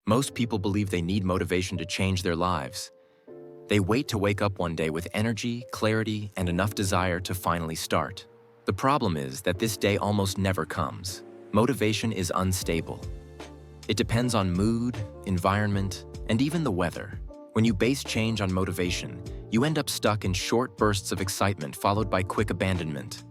Most people believe they need motivation to change their lives. They wait to wake up one day with energy, clarity, and enough desire to finally start. The problem is that this day almost never comes. Motivation is unstable. It depends on mood, environment, and even the weather. When you base change on motivation, you end up stuck in short bursts of excitement followed by quick abandonment.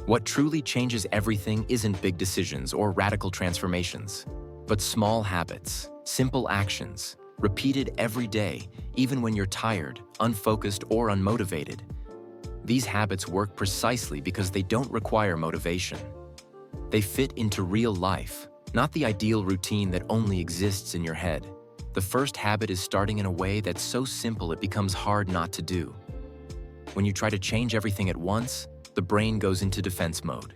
What truly changes everything isn't big decisions or radical transformations, but small habits, simple actions, repeated every day, even when you're tired, unfocused, or unmotivated. These habits work precisely because they don't require motivation. They fit into real life, not the ideal routine that only exists in your head. The first habit is starting in a way that's so simple it becomes hard not to do. When you try to change everything at once, the brain goes into defense mode.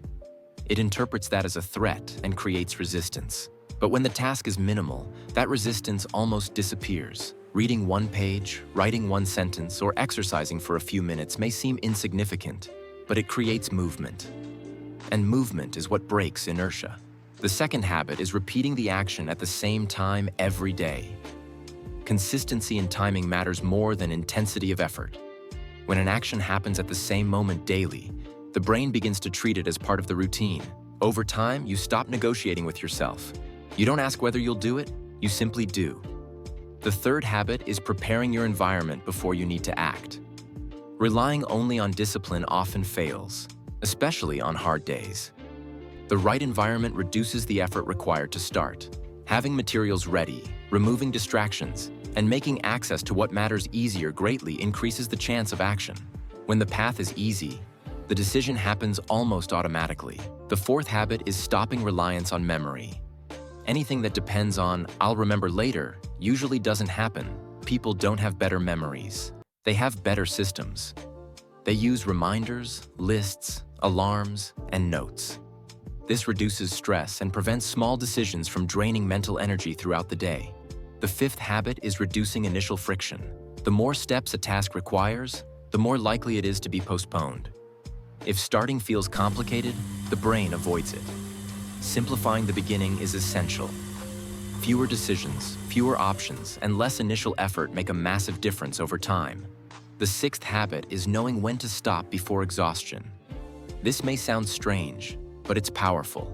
It interprets that as a threat and creates resistance. But when the task is minimal, that resistance almost disappears. Reading one page, writing one sentence, or exercising for a few minutes may seem insignificant, but it creates movement. And movement is what breaks inertia. The second habit is repeating the action at the same time every day. Consistency and timing matters more than intensity of effort. When an action happens at the same moment daily, the brain begins to treat it as part of the routine. Over time, you stop negotiating with yourself. You don't ask whether you'll do it, you simply do. The third habit is preparing your environment before you need to act. Relying only on discipline often fails, especially on hard days. The right environment reduces the effort required to start. Having materials ready, removing distractions, and making access to what matters easier greatly increases the chance of action. When the path is easy, the decision happens almost automatically. The fourth habit is stopping reliance on memory. Anything that depends on "I'll remember later" usually doesn't happen. People don't have better memories. They have better systems. They use reminders, lists, alarms, and notes. This reduces stress and prevents small decisions from draining mental energy throughout the day. The fifth habit is reducing initial friction. The more steps a task requires, the more likely it is to be postponed. If starting feels complicated, the brain avoids it. Simplifying the beginning is essential. Fewer decisions, fewer options, and less initial effort make a massive difference over time. The sixth habit is knowing when to stop before exhaustion. This may sound strange, but it's powerful.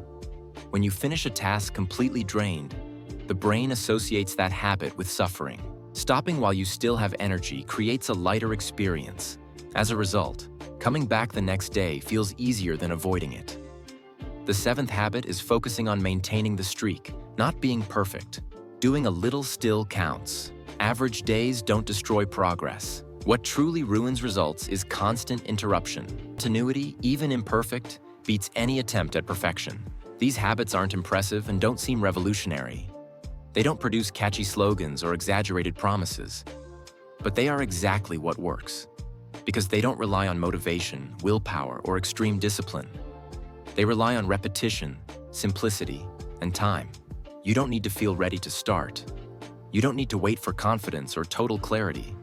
When you finish a task completely drained, the brain associates that habit with suffering. Stopping while you still have energy creates a lighter experience. As a result, coming back the next day feels easier than avoiding it. The seventh habit is focusing on maintaining the streak, not being perfect. Doing a little still counts. Average days don't destroy progress. What truly ruins results is constant interruption. Continuity, even imperfect, beats any attempt at perfection. These habits aren't impressive and don't seem revolutionary. They don't produce catchy slogans or exaggerated promises. But they are exactly what works. Because they don't rely on motivation, willpower, or extreme discipline. They rely on repetition, simplicity, and time. You don't need to feel ready to start. You don't need to wait for confidence or total clarity.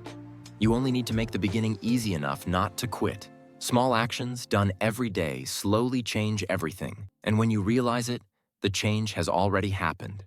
You only need to make the beginning easy enough not to quit. Small actions done every day slowly change everything, and when you realize it, the change has already happened.